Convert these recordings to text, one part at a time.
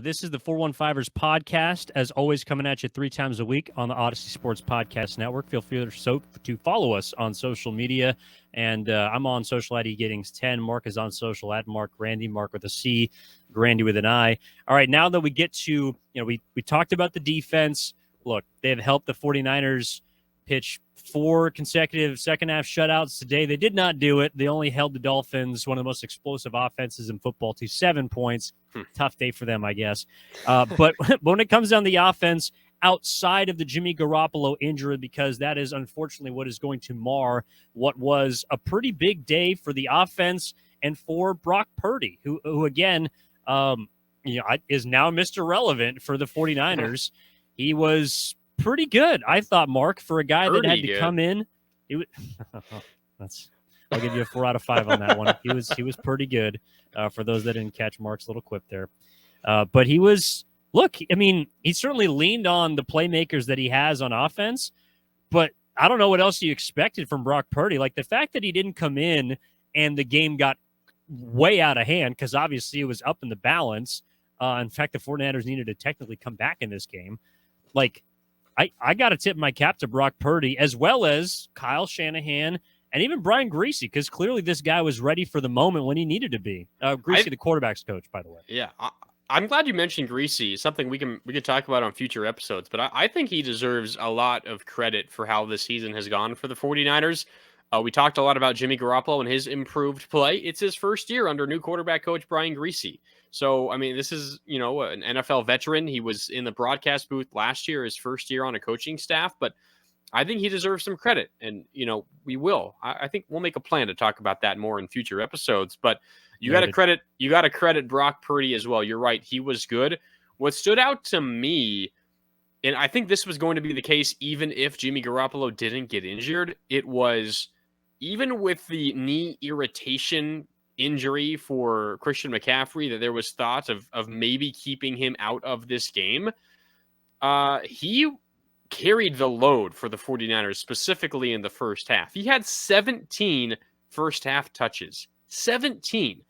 This is the 415ers podcast, as always, coming at you 3 times a week on the Odyssey Sports Podcast Network. Feel free to follow us on social media. And I'm on social at eGittings10. Marc is on social at Marc Grandy, Marc with a C, Grandy with an I. All right, now that we get to, we talked about the defense. Look, they've helped the 49ers pitch 4 consecutive second-half shutouts today. They did not do it. They only held the Dolphins, one of the most explosive offenses in football, to 7 points. Tough day for them, I guess. But when it comes down to the offense, outside of the Jimmy Garoppolo injury, because that is unfortunately what is going to mar what was a pretty big day for the offense and for Brock Purdy, who again, is now Mr. Relevant for the 49ers. He was pretty good, I thought, Marc, for a guy that had to come in. I'll give you a 4 out of 5 on that one. He was pretty good. For those that didn't catch Marc's little quip there, but he was. Look, I mean, he certainly leaned on the playmakers that he has on offense, but I don't know what else you expected from Brock Purdy. Like the fact that he didn't come in and the game got way out of hand because obviously it was up in the balance. In fact, the 49ers needed to technically come back in this game. Like, I got to tip my cap to Brock Purdy, as well as Kyle Shanahan and even Brian Griese, because clearly this guy was ready for the moment when he needed to be. Griese, the quarterback's coach, by the way. Yeah, I'm glad you mentioned Griese. Something we can talk about on future episodes. But I think he deserves a lot of credit for how this season has gone for the 49ers. We talked a lot about Jimmy Garoppolo and his improved play. It's his first year under new quarterback coach Brian Griese. So, I mean, this is, an NFL veteran. He was in the broadcast booth last year, his first year on a coaching staff. But I think he deserves some credit. And, we will. I think we'll make a plan to talk about that more in future episodes. But you got to credit Brock Purdy as well. You're right. He was good. What stood out to me, and I think this was going to be the case even if Jimmy Garoppolo didn't get injured, it was even with the knee irritation injury for Christian McCaffrey, that there was thought of maybe keeping him out of this game. He carried the load for the 49ers, specifically in the first half. He had 17 first half touches. 17.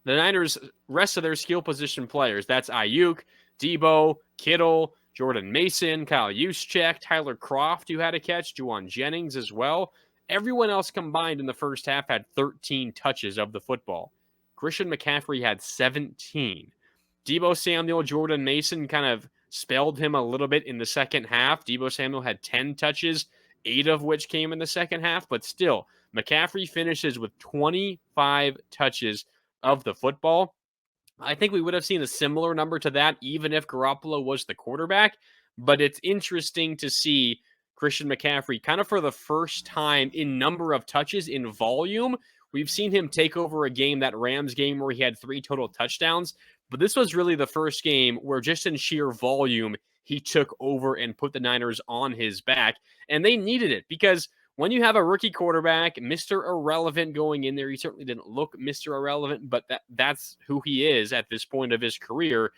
The Niners, rest of their skill position players, that's Ayuk, Deebo, Kittle, Jordan Mason, Kyle Juszczyk, Tyler Kroft, who had a catch, Juwan Jennings as well. Everyone else combined in the first half had 13 touches of the football. Christian McCaffrey had 17. Deebo Samuel, Jordan Mason kind of spelled him a little bit in the second half. Deebo Samuel had 10 touches, 8 of which came in the second half, but still, McCaffrey finishes with 25 touches of the football. I think we would have seen a similar number to that even if Garoppolo was the quarterback, but it's interesting to see Christian McCaffrey kind of for the first time in number of touches in volume. We've seen him take over a game, that Rams game where he had 3 total touchdowns, but this was really the first game where just in sheer volume, he took over and put the Niners on his back, and they needed it because when you have a rookie quarterback, Mr. Irrelevant going in there, he certainly didn't look Mr. Irrelevant, but that's who he is at this point of his career.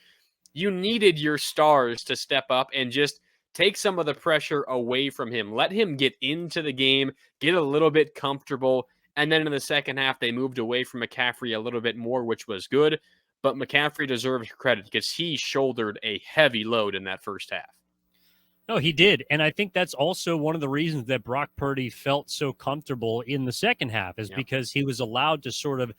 You needed your stars to step up and just take some of the pressure away from him. Let him get into the game, get a little bit comfortable, and then in the second half, they moved away from McCaffrey a little bit more, which was good. But McCaffrey deserves credit because he shouldered a heavy load in that first half. No, he did. And I think that's also one of the reasons that Brock Purdy felt so comfortable in the second half is because he was allowed to sort of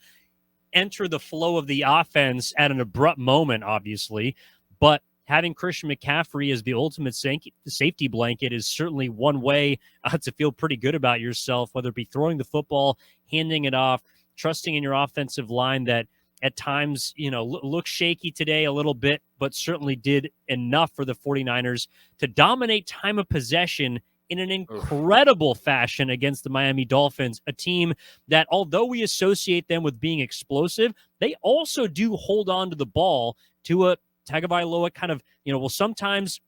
enter the flow of the offense at an abrupt moment, obviously. But having Christian McCaffrey as the ultimate safety blanket is certainly one way to feel pretty good about yourself, whether it be throwing the football, handing it off, trusting in your offensive line that at times, look shaky today a little bit, but certainly did enough for the 49ers to dominate time of possession in an incredible fashion against the Miami Dolphins, a team that, although we associate them with being explosive, they also do hold on to the ball to a Tagovailoa kind of, will sometimes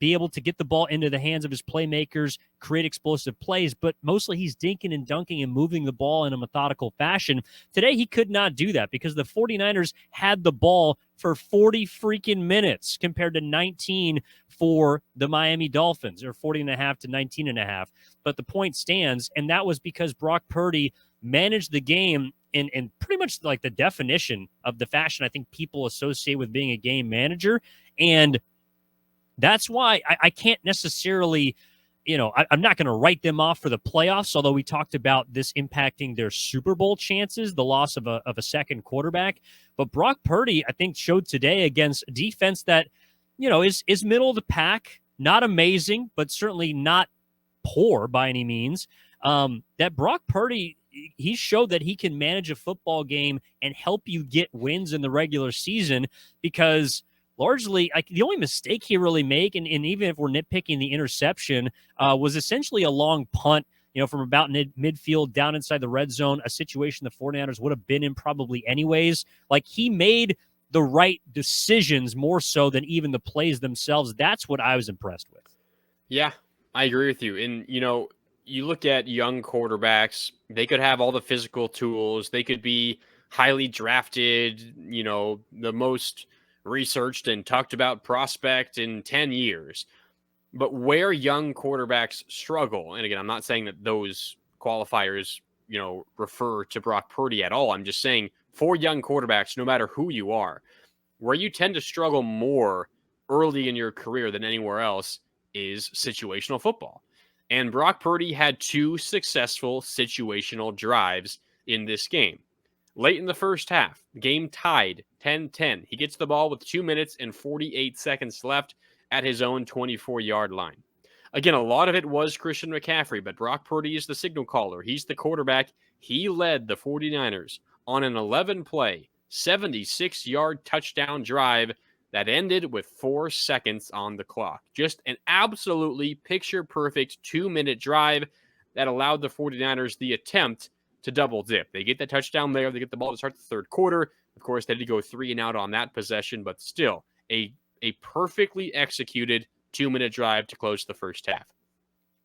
be able to get the ball into the hands of his playmakers, create explosive plays, but mostly he's dinking and dunking and moving the ball in a methodical fashion. Today, he could not do that because the 49ers had the ball for 40 freaking minutes compared to 19 for the Miami Dolphins, or 40 and a half to 19 and a half. But the point stands, and that was because Brock Purdy managed the game in pretty much like the definition of the fashion I think people associate with being a game manager. And that's why I can't necessarily, I'm not going to write them off for the playoffs, although we talked about this impacting their Super Bowl chances, the loss of a second quarterback. But Brock Purdy, I think, showed today against a defense that, is middle of the pack, not amazing, but certainly not poor by any means. That Brock Purdy, he showed that he can manage a football game and help you get wins in the regular season, because largely, the only mistake he really made, and even if we're nitpicking the interception, was essentially a long punt, from about midfield down inside the red zone, a situation the 49ers would have been in probably anyways. Like, he made the right decisions more so than even the plays themselves. That's what I was impressed with. Yeah, I agree with you. And, you look at young quarterbacks, they could have all the physical tools. They could be highly drafted, the most researched and talked about prospect in 10 years. But where young quarterbacks struggle, and again, I'm not saying that those qualifiers, refer to Brock Purdy at all. I'm just saying for young quarterbacks, no matter who you are, where you tend to struggle more early in your career than anywhere else is situational football. And Brock Purdy had 2 successful situational drives in this game. Late in the first half, game tied 10-10. He gets the ball with 2 minutes and 48 seconds left at his own 24-yard line. Again, a lot of it was Christian McCaffrey, but Brock Purdy is the signal caller. He's the quarterback. He led the 49ers on an 11-play, 76-yard touchdown drive that ended with 4 seconds on the clock. Just an absolutely picture-perfect 2-minute drive that allowed the 49ers the attempt to double dip. They get the touchdown there. They get the ball to start the third quarter. Of course, they did go 3 and out on that possession, but still a perfectly executed 2-minute drive to close the first half.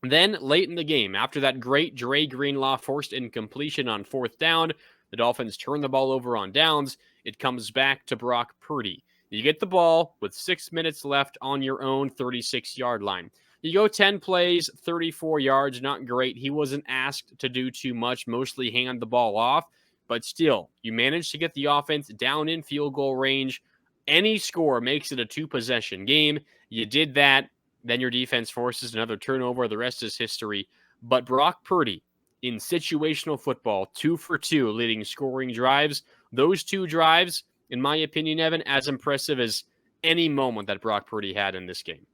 Then late in the game, after that great Dre Greenlaw forced incompletion on 4th down, the Dolphins turn the ball over on downs. It comes back to Brock Purdy. You get the ball with 6 minutes left on your own 36-yard line. You go 10 plays, 34 yards, not great. He wasn't asked to do too much, mostly hand the ball off. But still, you managed to get the offense down in field goal range. Any score makes it a 2-possession game. You did that. Then your defense forces another turnover. The rest is history. But Brock Purdy, in situational football, 2 for 2 leading scoring drives. Those 2 drives, in my opinion, Evan, as impressive as any moment that Brock Purdy had in this game.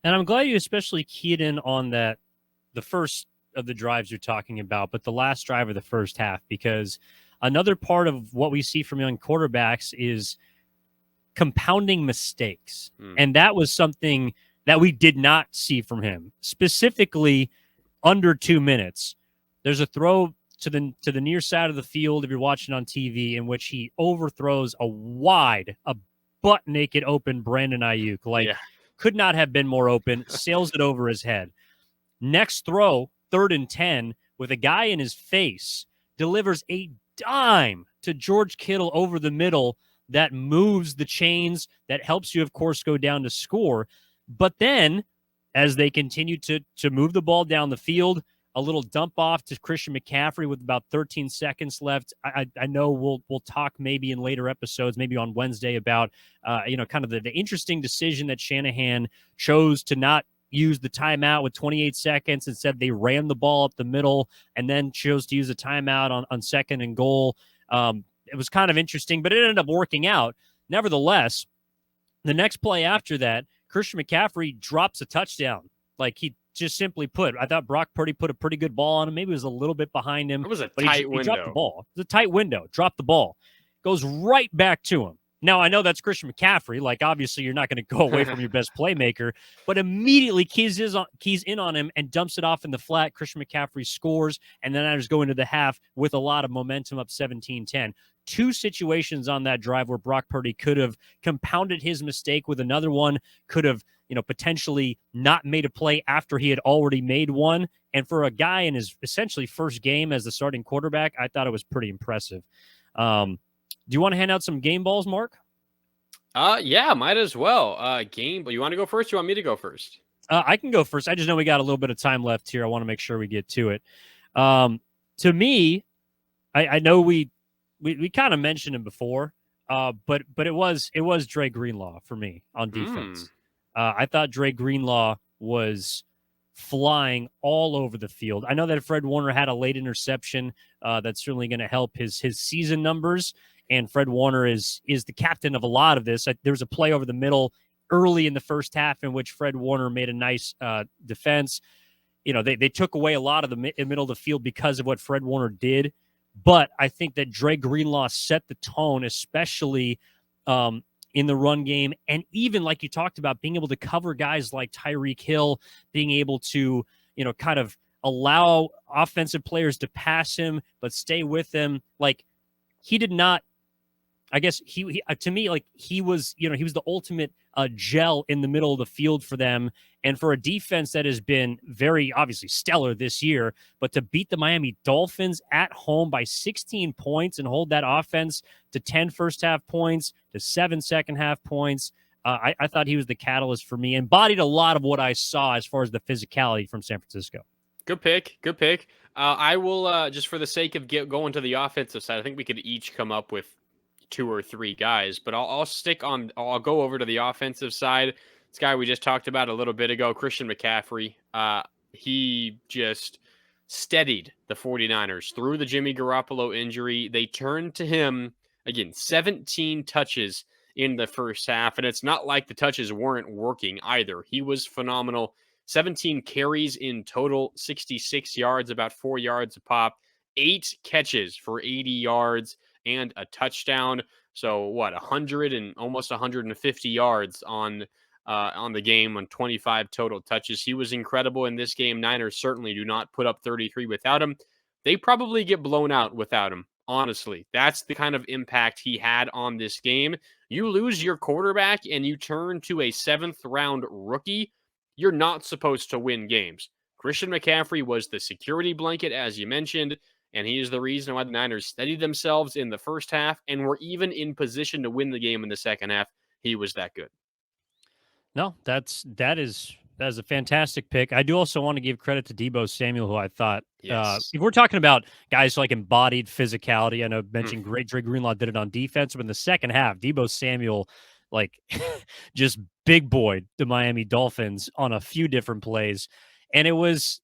And I'm glad you especially keyed in on that, the first of the drives you're talking about, but the last drive of the first half, because another part of what we see from young quarterbacks is compounding mistakes. And that was something that we did not see from him, specifically under 2 minutes. There's a throw to the near side of the field, if you're watching on TV, in which he overthrows a butt-naked open Brandon Ayuk. Could not have been more open, sails it over his head. Next throw, 3rd and 10, with a guy in his face, delivers a dime to George Kittle over the middle that moves the chains, that helps you, of course, go down to score. But then, as they continue to move the ball down the field, a little dump off to Christian McCaffrey with about 13 seconds left. I know we'll talk maybe in later episodes, maybe on Wednesday, about kind of the interesting decision that Shanahan chose to not use the timeout with 28 seconds. Instead, they ran the ball up the middle and then chose to use a timeout on 2nd and goal. It was kind of interesting, but it ended up working out. Nevertheless, the next play after that, Christian McCaffrey drops a touchdown. Like, he just simply put, I thought Brock Purdy put a pretty good ball on him. Maybe it was a little bit behind him. It was a tight window. He dropped the ball. It was a tight window. Dropped the ball. Goes right back to him. Now, I know that's Christian McCaffrey. Like, obviously, you're not going to go away from your best playmaker, but immediately keys in on him and dumps it off in the flat. Christian McCaffrey scores, and then I just go into the half with a lot of momentum, up 17-10. 2 situations on that drive where Brock Purdy could have compounded his mistake with another one, could have potentially not made a play after he had already made one. And for a guy in his essentially first game as the starting quarterback, I thought it was pretty impressive. Do you want to hand out some game balls, Marc? Yeah, might as well. Game, but you want to go first? Or you want me to go first? I can go first. I just know we got a little bit of time left here. I want to make sure we get to it. To me, I know we we kind of mentioned him before, but it was Dre Greenlaw for me on defense. I thought Dre Greenlaw was flying all over the field. I know that Fred Warner had a late interception. That's certainly going to help his season numbers. And Fred Warner is the captain of a lot of this. There was a play over the middle early in the first half in which Fred Warner made a nice defense. You know, they took away a lot of the middle of the field because of what Fred Warner did. But I think that Dre Greenlaw set the tone, especially in the run game. And even like you talked about, being able to cover guys like Tyreek Hill, being able to, kind of allow offensive players to pass him, but stay with him. Like, he did not, I guess he to me, like, he was the ultimate gel in the middle of the field for them. And for a defense that has been very obviously stellar this year, but to beat the Miami Dolphins at home by 16 points and hold that offense to 10 first half points, to 7 second half points, I thought he was the catalyst for me. Embodied a lot of what I saw as far as the physicality from San Francisco. Good pick. Good pick. I will, just for the sake of going to the offensive side, I think we could each come up with 2 or 3 guys, but I'll go over to the offensive side. This guy we just talked about a little bit ago, Christian McCaffrey. He just steadied the 49ers through the Jimmy Garoppolo injury. They turned to him again, 17 touches in the first half, and it's not like the touches weren't working either. He was phenomenal. 17 carries in total, 66 yards, about 4 yards a pop, 8 catches for 80 yards and a touchdown. So 100 and almost 150 yards on the game on 25 total touches. He was incredible in this game. Niners certainly do not put up 33 without him. They probably get blown out without him. Honestly, that's the kind of impact he had on this game. You lose your quarterback and you turn to a 7th round rookie. You're not supposed to win games. Christian McCaffrey was the security blanket, as you mentioned, and he is the reason why the Niners steadied themselves in the first half and were even in position to win the game in the second half. He was that good. No, that is a fantastic pick. I do also want to give credit to Deebo Samuel, who I thought, yes. If we're talking about guys like embodied physicality, I know I mentioned great Dre Greenlaw did it on defense, but in the second half, Deebo Samuel, like, just big boy the Miami Dolphins on a few different plays. And it was,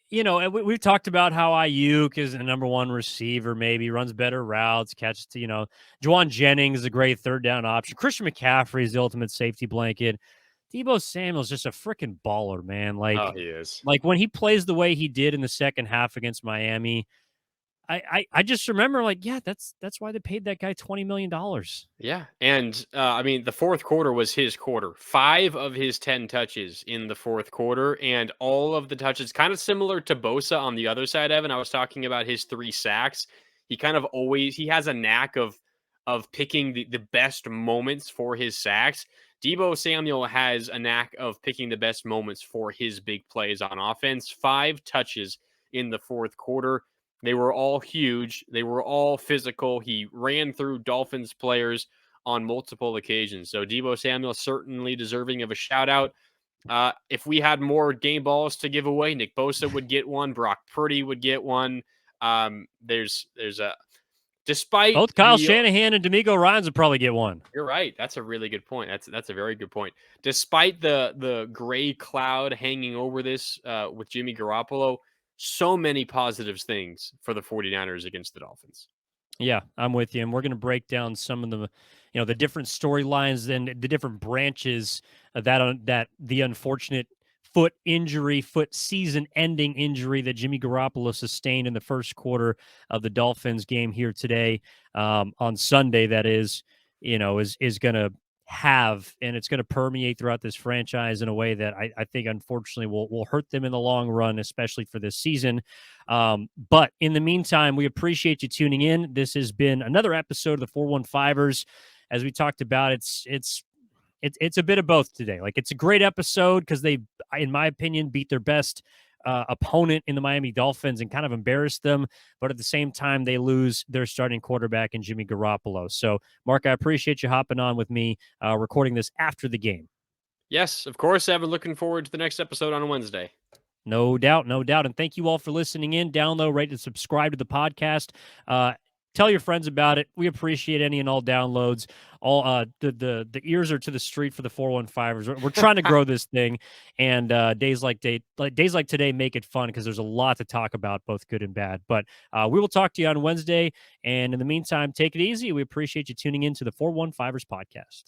we've talked about how Ayuk is the number one receiver, maybe runs better routes, catches to, Juwan Jennings is a great third down option. Christian McCaffrey is the ultimate safety blanket. Deebo Samuel's just a freaking baller, man. Like, oh, he is. Like, when he plays the way he did in the second half against Miami, I just remember, like, yeah, that's why they paid that guy $20 million. Yeah. And I mean, the fourth quarter was his quarter. 5 of his 10 touches in the fourth quarter, and all of the touches kind of similar to Bosa on the other side, Evan. I was talking about his 3 sacks. He kind of he has a knack of picking the best moments for his sacks. Deebo Samuel has a knack of picking the best moments for his big plays on offense. 5 touches in the fourth quarter. They were all huge. They were all physical. He ran through Dolphins players on multiple occasions. So Deebo Samuel certainly deserving of a shout out. If we had more game balls to give away, Nick Bosa would get one. Brock Purdy would get one. There's a despite both Kyle Shanahan and D'Amico Ryans would probably get one. You're right. That's a really good point. That's a very good point. Despite the gray cloud hanging over this with Jimmy Garoppolo, so many positives things for the 49ers against the Dolphins. Yeah, I'm with you. And we're going to break down some of the, the different storylines and the different branches of that the unfortunate foot season-ending injury that Jimmy Garoppolo sustained in the first quarter of the Dolphins game here today on Sunday. That is going to have, and it's going to permeate throughout this franchise in a way that I think unfortunately will hurt them in the long run, especially for this season. But in the meantime, we appreciate you tuning in. This has been another episode of the 415ers. As we talked about, it's a bit of both today. Like, it's a great episode because they, in my opinion, beat their best opponent in the Miami Dolphins and kind of embarrassed them. But at the same time, they lose their starting quarterback in Jimmy Garoppolo. So, Marc, I appreciate you hopping on with me, recording this after the game. Yes, of course, Evan. Looking forward to the next episode on Wednesday. No doubt, no doubt. And thank you all for listening in. Download, rate, and subscribe to the podcast. Tell your friends about it. We appreciate any and all downloads. All the ears are to the street for the 415ers. We're trying to grow this thing, and days like today make it fun because there's a lot to talk about, both good and bad. But we will talk to you on Wednesday, and in the meantime, take it easy. We appreciate you tuning in to the 415ers podcast.